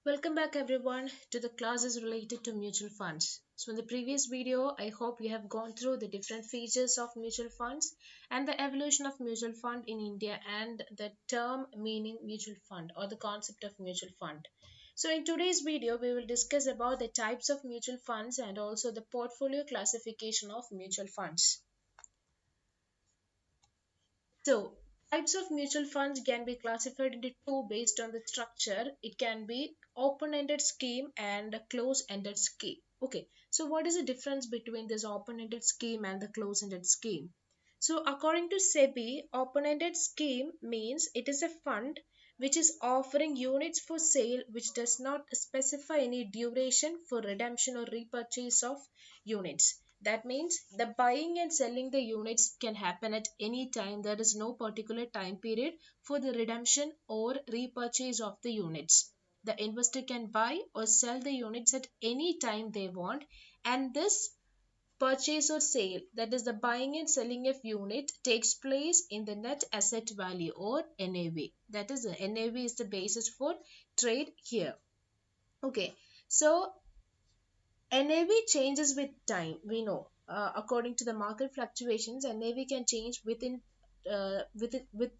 Welcome back everyone to the classes related to mutual funds. So in the previous video, I hope you have gone through the different features of mutual funds and the evolution of mutual fund in India and the term meaning mutual fund or the concept of mutual fund. So in today's video, we will discuss about the types of mutual funds and also the portfolio classification of mutual funds. So, types of mutual funds can be classified into two based on the structure. It can be open-ended scheme and a closed-ended scheme. Okay, so what is the difference between this open-ended scheme and the closed-ended scheme? So, according to SEBI, open-ended scheme means it is a fund which is offering units for sale which does not specify any duration for redemption or repurchase of units. That means the buying and selling the units can happen at any time. There is no particular time period for the redemption or repurchase of the units. The investor can buy or sell the units at any time they want, and this purchase or sale, that is the buying and selling of unit, takes place in the net asset value or NAV. That is, the NAV is the basis for trade here. Okay, so NAV changes with time. We know, according to the market fluctuations, NAV can change with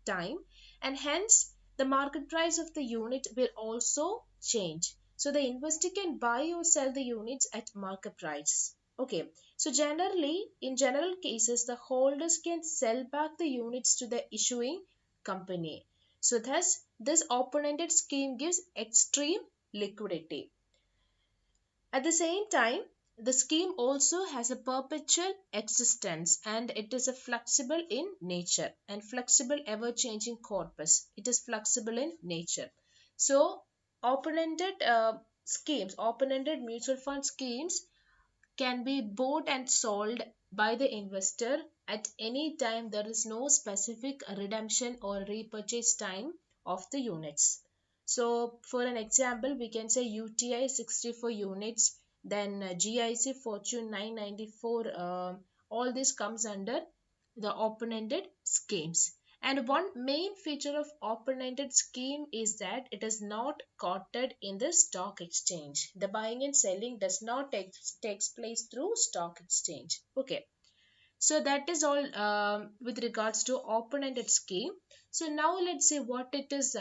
time, and hence the market price of the unit will also change. So the investor can buy or sell the units at market price. Okay, so generally, in general cases, the holders can sell back the units to the issuing company. So thus, this open-ended scheme gives extreme liquidity. At the same time, the scheme also has a perpetual existence and it is a flexible in nature and flexible ever changing corpus. It is flexible in nature. So, open-ended open-ended mutual fund schemes can be bought and sold by the investor at any time. There is no specific redemption or repurchase time of the units. So, for an example, we can say UTI 64 units, then GIC Fortune 994. All this comes under the open-ended schemes. And one main feature of open-ended scheme is that it is not quoted in the stock exchange. The buying and selling does not takes place through stock exchange. Okay. So that is all with regards to open-ended scheme. So now let's see what it is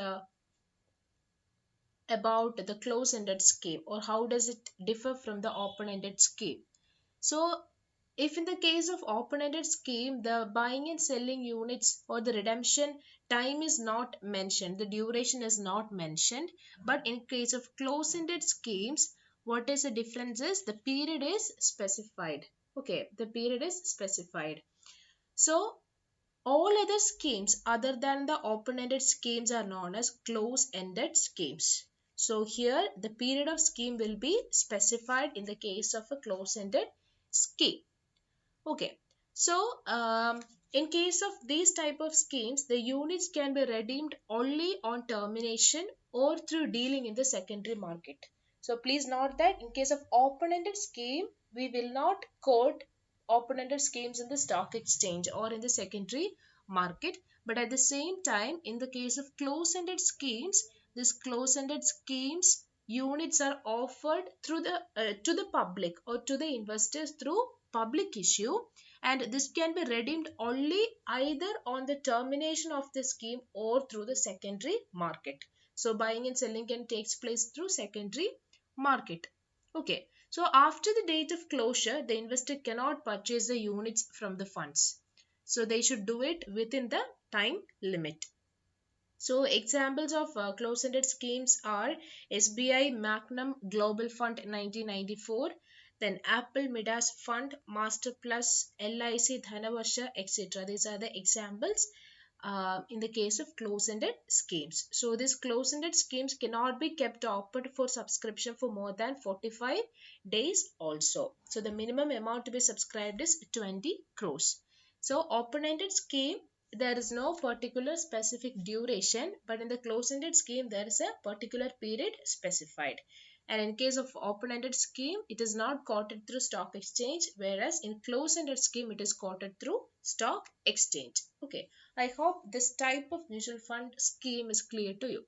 about the close-ended scheme, or how does it differ from the open-ended scheme. So if in the case of open-ended scheme, the buying and selling units or the redemption time is not mentioned, the duration is not mentioned. But in case of closed-ended schemes, what is the difference is the period is specified. Okay, the period is specified. So all other schemes other than the open-ended schemes are known as close-ended schemes. So here the period of scheme will be specified in the case of a close-ended scheme. Okay, so in case of these type of schemes, the units can be redeemed only on termination or through dealing in the secondary market. So please note that in case of open-ended scheme, we will not quote open-ended schemes in the stock exchange or in the secondary market. But at the same time, in the case of close-ended schemes, these close-ended schemes units are offered through the to the public or to the investors through public issue, and this can be redeemed only either on the termination of the scheme or through the secondary market. So buying and selling can take place through secondary market. Okay, so after the date of closure, the investor cannot purchase the units from the funds, so they should do it within the time limit. So examples of closed-ended schemes are SBI Magnum Global Fund 1994, then Apple Midas Fund, Master Plus, LIC Dhanavarsha, etc. These are the examples in the case of closed-ended schemes. So these closed-ended schemes cannot be kept open for subscription for more than 45 days also. So the minimum amount to be subscribed is 20 crores. So open-ended scheme, there is no particular specific duration, but in the closed-ended scheme there is a particular period specified. And in case of open-ended scheme, it is not quoted through stock exchange, whereas in closed-ended scheme it is quoted through stock exchange. Okay, I hope this type of mutual fund scheme is clear to you.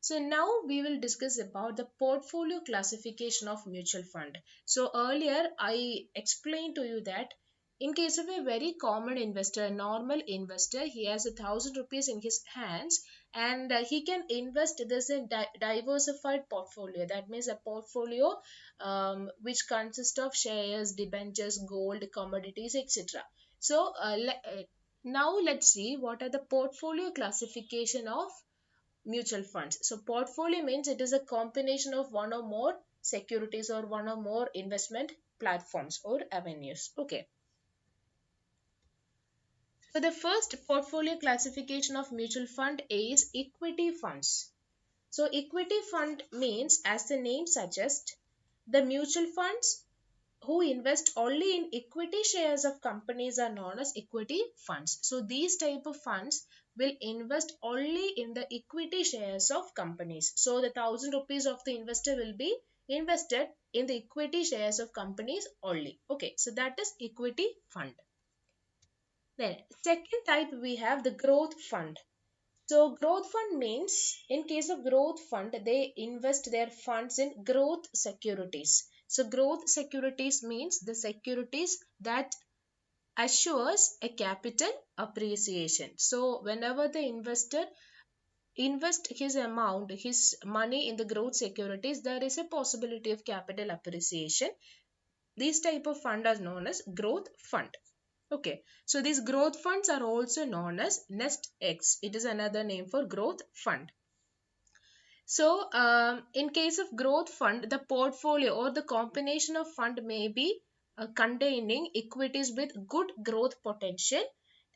So now we will discuss about the portfolio classification of mutual fund. So earlier I explained to you that in case of a very common investor, a normal investor, he has 1,000 rupees in his hands, and he can invest this in diversified portfolio. That means a portfolio which consists of shares, debentures, gold, commodities, etc. So now let's see what are the portfolio classification of mutual funds. So portfolio means it is a combination of one or more securities or one or more investment platforms or avenues. Okay. So the first portfolio classification of mutual fund is equity funds. So equity fund means, as the name suggests, the mutual funds who invest only in equity shares of companies are known as equity funds. So these type of funds will invest only in the equity shares of companies. So the 1,000 rupees of the investor will be invested in the equity shares of companies only. Okay, so that is equity fund. Then second type we have the growth fund. So growth fund means, in case of growth fund, they invest their funds in growth securities. So growth securities means the securities that assures a capital appreciation. So whenever the investor invest his amount, his money in the growth securities, there is a possibility of capital appreciation. These type of fund are known as growth fund. Okay, so these growth funds are also known as nest eggs. It is another name for growth fund. So, in case of growth fund, the portfolio or the combination of fund may be containing equities with good growth potential,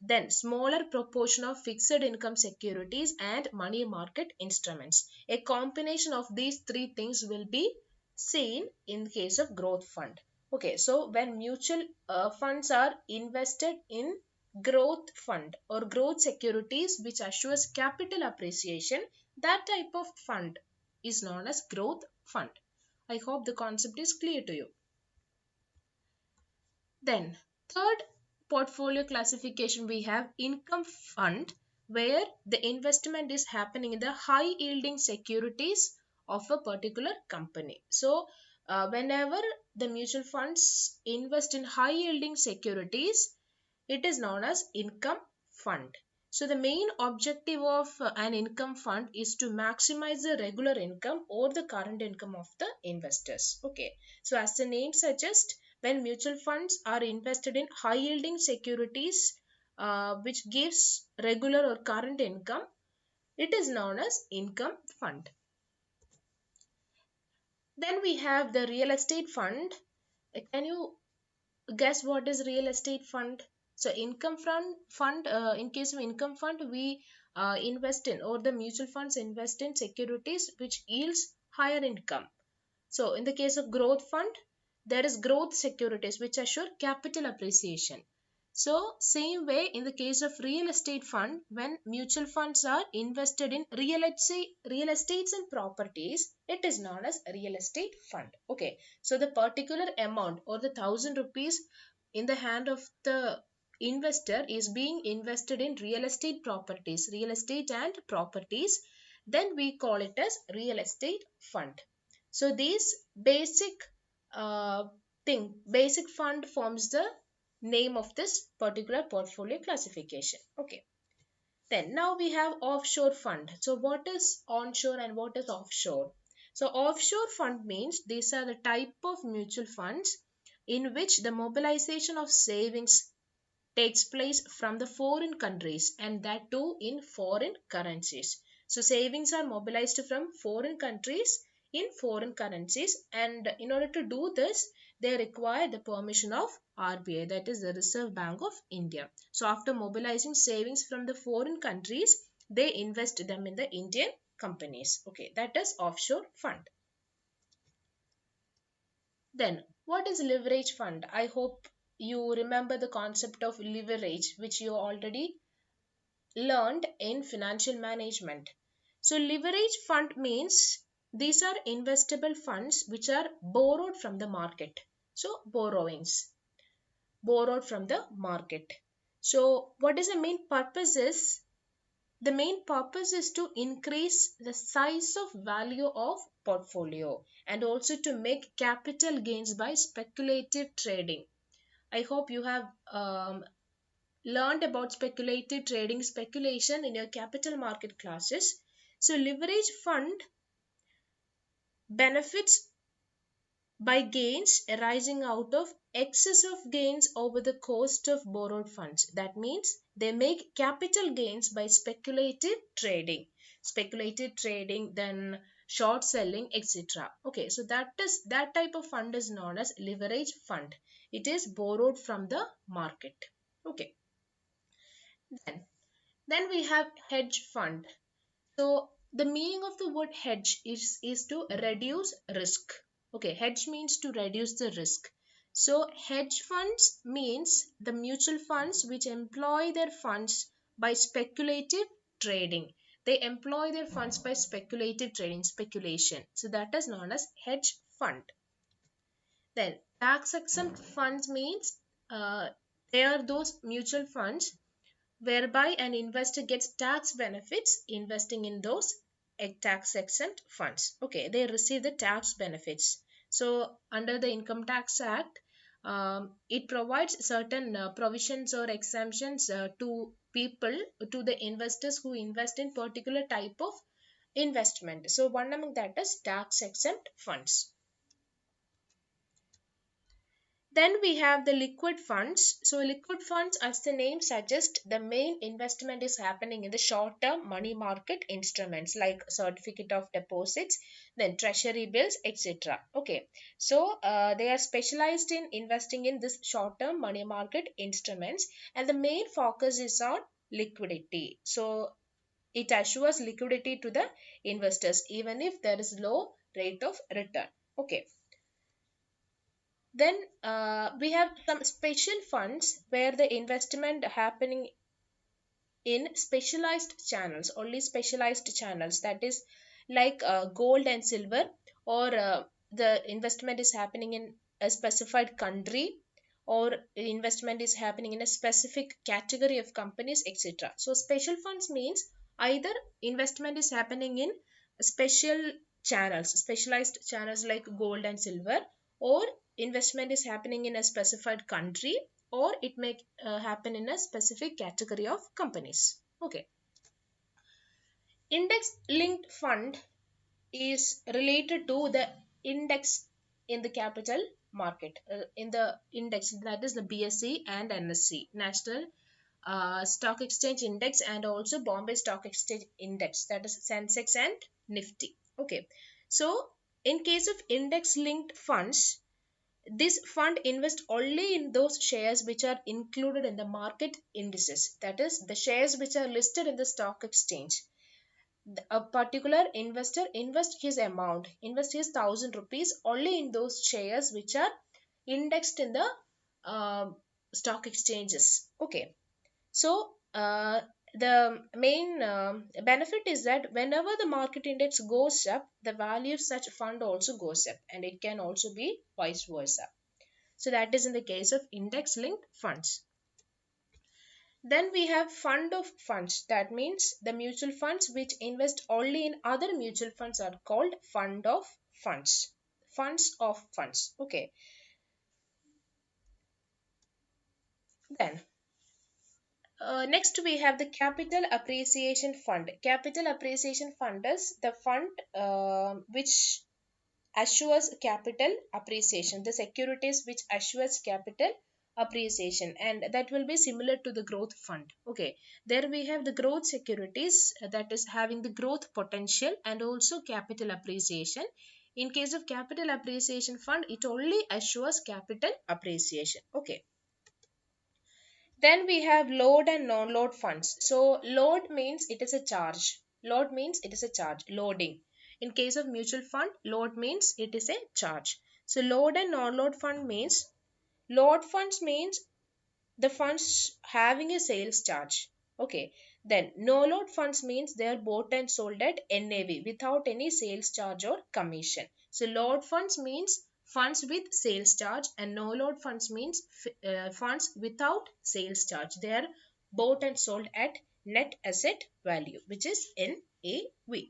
then smaller proportion of fixed income securities and money market instruments. A combination of these three things will be seen in case of growth fund. Okay, so when mutual funds are invested in growth fund or growth securities which assures capital appreciation, that type of fund is known as growth fund. I hope the concept is clear to you. Then, third portfolio classification we have income fund, where the investment is happening in the high yielding securities of a particular company. So, whenever the mutual funds invest in high yielding securities, it is known as income fund. So the main objective of an income fund is to maximize the regular income or the current income of the investors. Okay. So as the name suggests, when mutual funds are invested in high yielding securities which gives regular or current income, it is known as income fund. Then we have the real estate fund. Can you guess what is real estate fund? So income fund in case of income fund, we invest in, or the mutual funds invest in securities which yields higher income. So in the case of growth fund, there is growth securities which assure capital appreciation. So same way in the case of real estate fund, when mutual funds are invested in real estates and properties, it is known as real estate fund. Okay. So the particular amount or the 1,000 rupees in the hand of the investor is being invested in real estate and properties, then we call it as real estate fund. So these uh, basic fund forms the name of this particular portfolio classification. Okay. Then now we have offshore fund. So what is onshore and what is offshore? So offshore fund means these are the type of mutual funds in which the mobilization of savings takes place from the foreign countries, and that too in foreign currencies. So savings are mobilized from foreign countries in foreign currencies, and in order to do this, they require the permission of RBI, that is the Reserve Bank of India. So after mobilizing savings from the foreign countries, they invest them in the Indian companies. Okay, that is offshore fund. Then, what is leverage fund? I hope you remember the concept of leverage, which you already learned in financial management. So, leverage fund means these are investable funds which are borrowed from the market. So, borrowings borrowed from the market. So, what is the main purpose is The main purpose is to increase the size of value of portfolio and also to make capital gains by speculative trading. I hope you have learned about speculative trading, speculation in your capital market classes. So leverage fund benefits by gains arising out of excess of gains over the cost of borrowed funds. That means they make capital gains by speculative trading, then short selling, etc. Okay, so that type of fund is known as leverage fund. It is borrowed from the market. Okay, then then we have hedge fund. So the meaning of the word hedge is to reduce risk. Okay, hedge means to reduce the risk. So hedge funds means the mutual funds which employ their funds by speculative trading. They employ their funds by speculative trading, speculation. So that is known as hedge fund. Then tax exempt funds means they are those mutual funds whereby an investor gets tax benefits investing in those tax exempt funds. Okay, they receive the tax benefits. So under the Income Tax Act, it provides certain provisions or exemptions to people, to the investors who invest in particular type of investment. So one among that is tax exempt funds. Then we have the liquid funds. So liquid funds, as the name suggests, the main investment is happening in the short-term money market instruments like certificate of deposits, then treasury bills, etc. Okay, so they are specialized in investing in this short-term money market instruments, and the main focus is on liquidity. So it assures liquidity to the investors even if there is low rate of return. Okay, then we have some special funds where the investment happening in specialized channels, only specialized channels. That is like gold and silver, or the investment is happening in a specified country, or investment is happening in a specific category of companies, etc. So special funds means either investment is happening in special channels, specialized channels like gold and silver, or investment is happening in a specified country, or it may happen in a specific category of companies. Okay, index linked fund is related to the index in the capital market, in the index, that is the BSE and NSE, National Stock Exchange Index, and also Bombay Stock Exchange Index, that is Sensex and Nifty. Okay, so in case of index linked funds, this fund invests only in those shares which are included in the market indices, that is the shares which are listed in the stock exchange. A particular investor invest his amount, invest his 1,000 rupees only in those shares which are indexed in the uh, stock exchanges. Okay, so the main benefit is that whenever the market index goes up, the value of such fund also goes up, and it can also be vice versa. So that is in the case of index linked funds. Then we have fund of funds. That means the mutual funds which invest only in other mutual funds are called fund of funds. Funds of funds. Okay. Then next we have the capital appreciation fund. Capital appreciation fund is the fund which assures capital appreciation, the securities which assures capital appreciation, and that will be similar to the growth fund. Okay, there we have the growth securities, that is having the growth potential and also capital appreciation. In case of capital appreciation fund, it only assures capital appreciation. Okay, then we have load and non-load funds. So load means it is a charge. Load means it is a charge, loading. In case of mutual fund, load means it is a charge. So load and non-load fund means, load funds means the funds having a sales charge. Okay, then no load funds means they are bought and sold at NAV without any sales charge or commission. So load funds means funds with sales charge, and no load funds means funds without sales charge. They are bought and sold at net asset value, which is NAV.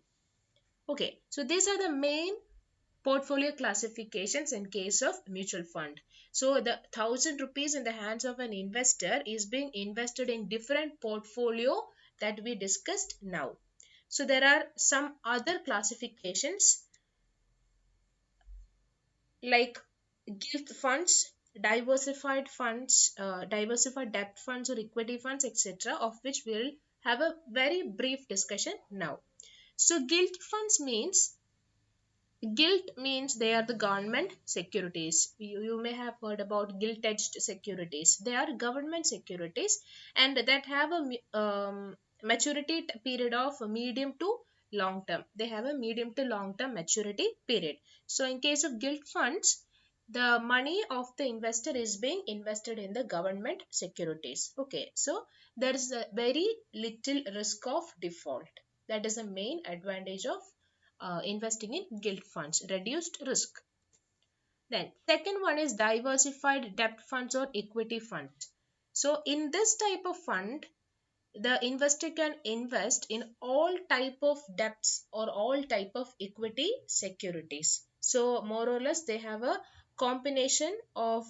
Okay, so these are the main portfolio classifications in case of mutual fund. So the 1,000 rupees in the hands of an investor is being invested in different portfolio that we discussed now. So there are some other classifications like gilt funds, diversified debt funds or equity funds, etc., of which we'll have a very brief discussion now. So gilt means they are the government securities. You may have heard about gilt edged securities. They are government securities and that have a maturity period of medium to long term. They have a medium to long term maturity period. So, in case of gilt funds, the money of the investor is being invested in the government securities. Okay, so there is a very little risk of default. That is the main advantage of investing in gilt funds, reduced risk. Then second one is diversified debt funds or equity funds. So in this type of fund, the investor can invest in all type of debts or all type of equity securities. So more or less they have a combination of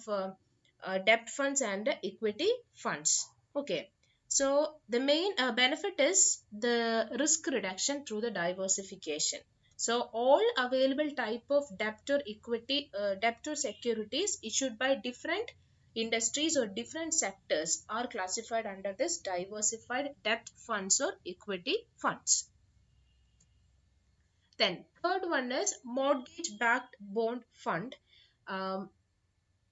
debt funds and equity funds. Okay, so the main benefit is the risk reduction through the diversification. So all available type of debt or equity debt or securities issued by different industries or different sectors are classified under this diversified debt funds or equity funds. Then third one is mortgage backed bond fund. Um,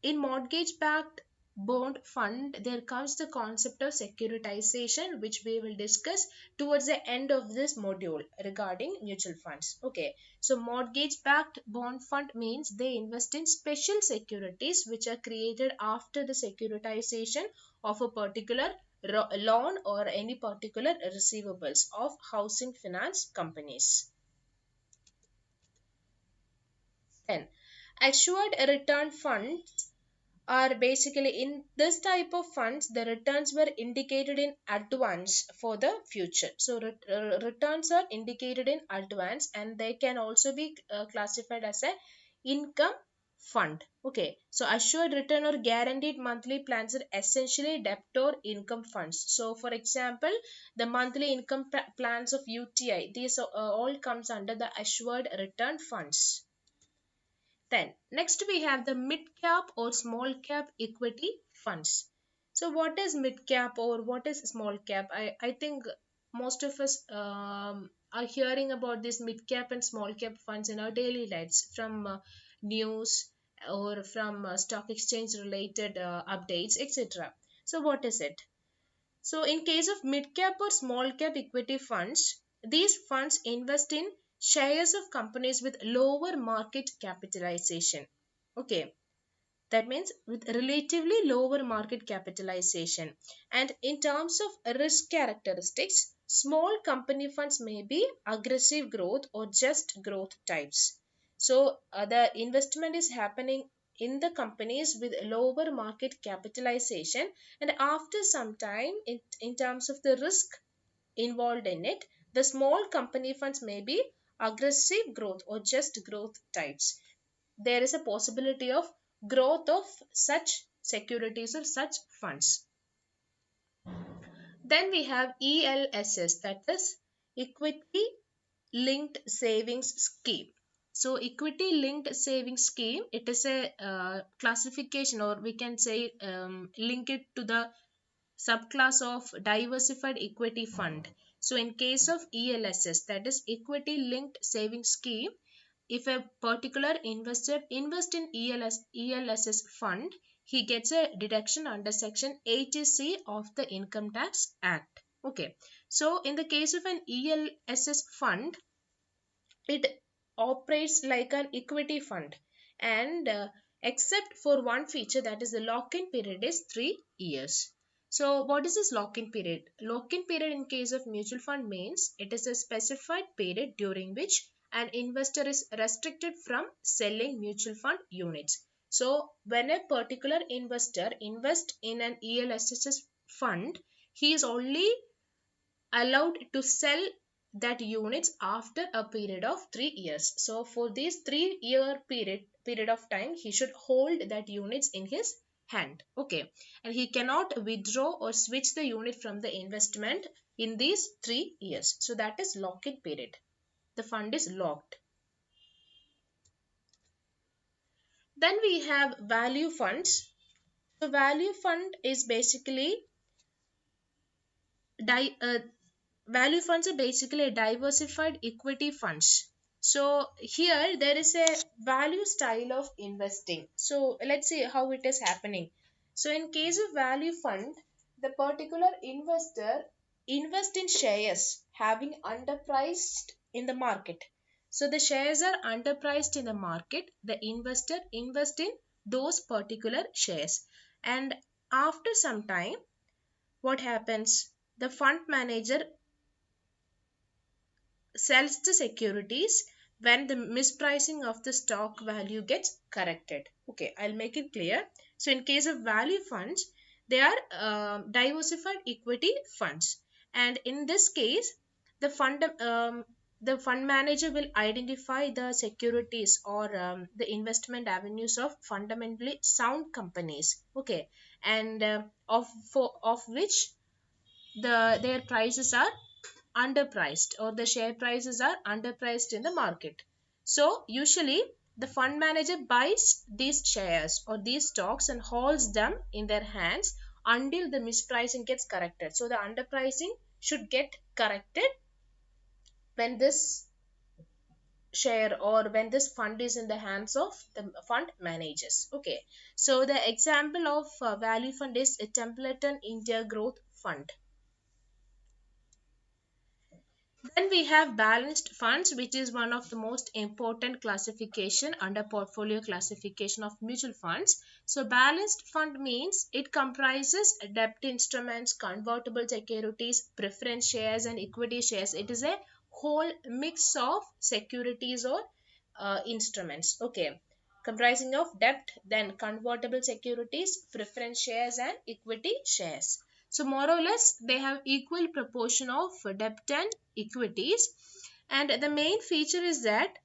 in mortgage backed bond fund, there comes the concept of securitization, which we will discuss towards the end of this module regarding mutual funds. Okay, so mortgage backed bond fund means they invest in special securities which are created after the securitization of a particular loan or any particular receivables of housing finance companies. Then assured return funds are basically in this type of funds the returns were indicated in advance for the future. So returns are indicated in advance and they can also be classified as a income fund. Okay, so assured return or guaranteed monthly plans are essentially debt or income funds. So for example, the monthly income plans of UTI, these all comes under the assured return funds. Then next we have the mid cap or small cap equity funds. So what is mid cap or what is small cap? I think most of us are hearing about these mid cap and small cap funds in our daily lives from news or from stock exchange related updates, etc. So what is it? So, in case of mid cap or small cap equity funds, these funds invest in shares of companies with lower market capitalization. Okay, that means with relatively lower market capitalization. And in terms of risk characteristics, small company funds may be aggressive growth or just growth types. So the investment is happening in the companies with lower market capitalization, and after some time in terms of the risk involved in it, the small company funds may be aggressive growth or just growth types. There is a possibility of growth of such securities or such funds. Then we have ELSS, that is equity linked savings scheme. So equity linked savings scheme, it is a classification, or we can say link it to the subclass of diversified equity fund. So in case of ELSS, that is equity linked savings scheme, if a particular investor invest in ELSS fund, he gets a deduction under section 80C of the Income Tax Act. Okay, so in the case of an ELSS fund, it operates like an equity fund, and except for one feature, that is the lock-in period is 3 years. So what is this lock-in period? Lock-in period in case of mutual fund means it is a specified period during which an investor is restricted from selling mutual fund units. So when a particular investor invests in an ELSS fund, he is only allowed to sell that units after a period of 3 years. So for this 3-year period of time, he should hold that units in his hand. Okay, and he cannot withdraw or switch the unit from the investment in these 3 years. So that is lock-in period. The fund is locked. Then we have value funds. So value fund is basically di- uh, value funds are basically diversified equity funds. So here there is a value style of investing. So let's see how it is happening. So in case of value fund, the particular investor invest in shares having underpriced in the market. So the shares are underpriced in the market. The investor invest in those particular shares, and after some time, what happens? The fund manager sells the securities when the mispricing of the stock value gets corrected. Okay, I'll make it clear. So in case of value funds, they are diversified equity funds, and in this case, the fund manager will identify the securities or the investment avenues of fundamentally sound companies. Okay, and of which their prices are underpriced, or the share prices are underpriced in the market. So usually the fund manager buys these shares or these stocks and holds them in their hands until the mispricing gets corrected. So the underpricing should get corrected when this share or when this fund is in the hands of the fund managers. Okay, so the example of value fund is a Templeton India Growth Fund. Then we have balanced funds, which is one of the most important classification under portfolio classification of mutual funds. So balanced fund means it comprises debt instruments, convertible securities, preference shares, and equity shares. It is a whole mix of securities or instruments. Okay, comprising of debt, then convertible securities, preference shares, and equity shares. So more or less they have equal proportion of debt and equities, and the main feature is that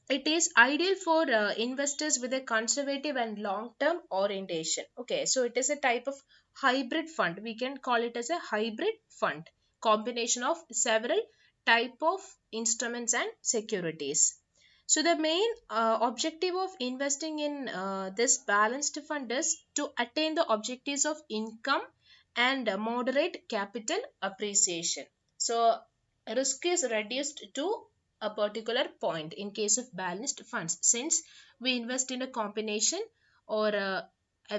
it is ideal for investors with a conservative and long term orientation. Okay, so it is a type of hybrid fund. We can call it as a hybrid fund, combination of several type of instruments and securities. So the main objective of investing in this balanced fund is to attain the objectives of income and moderate capital appreciation. So risk is reduced to a particular point in case of balanced funds, since we invest in a combination or a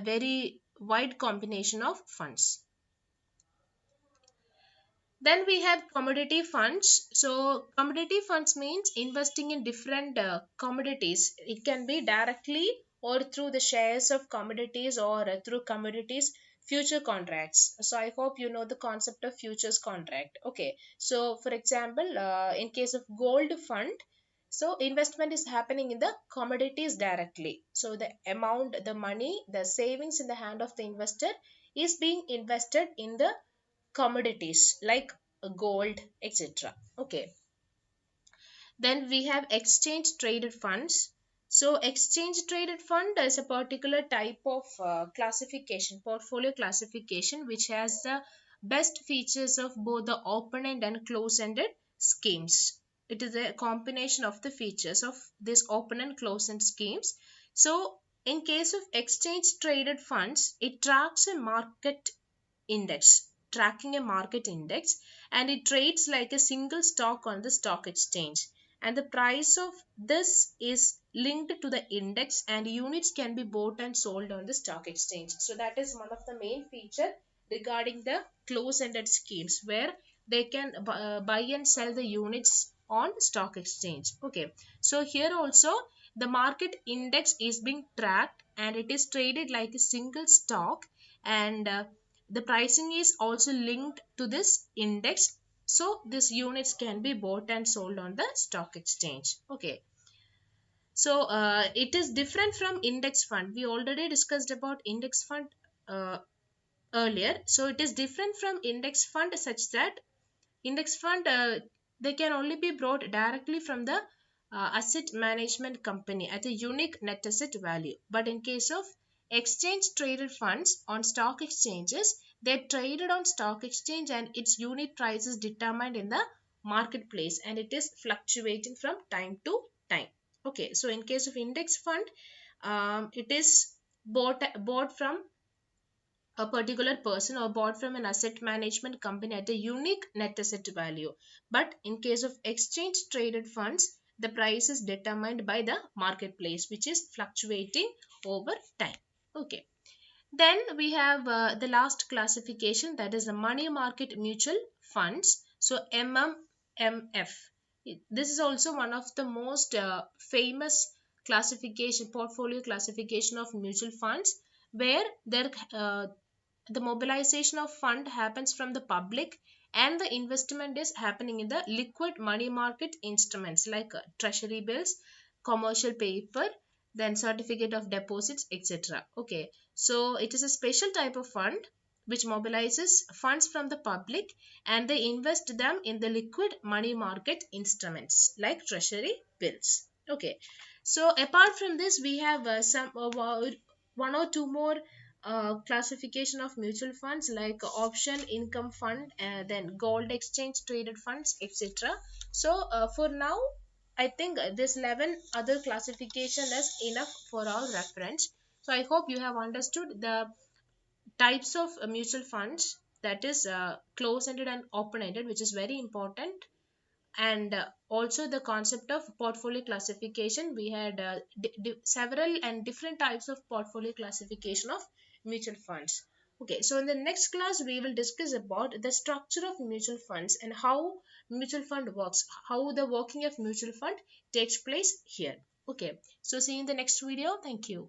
very wide combination of funds. Then we have commodity funds. So commodity funds means investing in different commodities. It can be directly or through the shares of commodities or through commodities future contracts. So I hope you know the concept of futures contract. Okay. So for example, in case of gold fund, so investment is happening in the commodities directly. So the amount, the money, the savings in the hand of the investor is being invested in the commodities like gold, etc. Okay, then we have exchange traded funds. So exchange traded fund is a particular type of classification, portfolio classification, which has the best features of both the open-end and close-ended schemes. It is a combination of the features of this open and close-end schemes. So in case of exchange traded funds, it tracks a market index, tracking a market index, and it trades like a single stock on the stock exchange. And the price of this is linked to the index, and units can be bought and sold on the stock exchange. So that is one of the main feature regarding the close-ended schemes, where they can buy and sell the units on stock exchange. Okay, so here also the market index is being tracked and it is traded like a single stock, and the pricing is also linked to this index, so these units can be bought and sold on the stock exchange. Okay, so it is different from index fund. We already discussed about index fund uh, earlier. So it is different from index fund such that Index fund, they can only be brought directly from the asset management company at a unique net asset value. But in case of exchange traded funds on stock exchanges, they're traded on stock exchange and its unit price is determined in the marketplace and it is fluctuating from time to time. Okay, so in case of index fund, it is bought from a particular person or bought from an asset management company at a unique net asset value. But in case of exchange traded funds, the price is determined by the marketplace, which is fluctuating over time. Okay. Then we have the last classification, that is the money market mutual funds. So MMF. This is also one of the most famous classification, portfolio classification of mutual funds, where there the mobilization of fund happens from the public and the investment is happening in the liquid money market instruments like treasury bills, commercial paper, then certificate of deposits, etc. Okay, so it is a special type of fund which mobilizes funds from the public and they invest them in the liquid money market instruments like treasury bills. Okay, so apart from this we have some one or two more classification of mutual funds like option income fund, then gold exchange traded funds, etc. So for now I think this 11 other classification is enough for our reference. So I hope you have understood the types of mutual funds, that is close ended and open ended, which is very important. And also the concept of portfolio classification, we had several and different types of portfolio classification of mutual funds. Okay, so in the next class we will discuss about the structure of mutual funds and how mutual fund works, how the working of mutual fund takes place here. Okay, so see you in the next video. Thank you.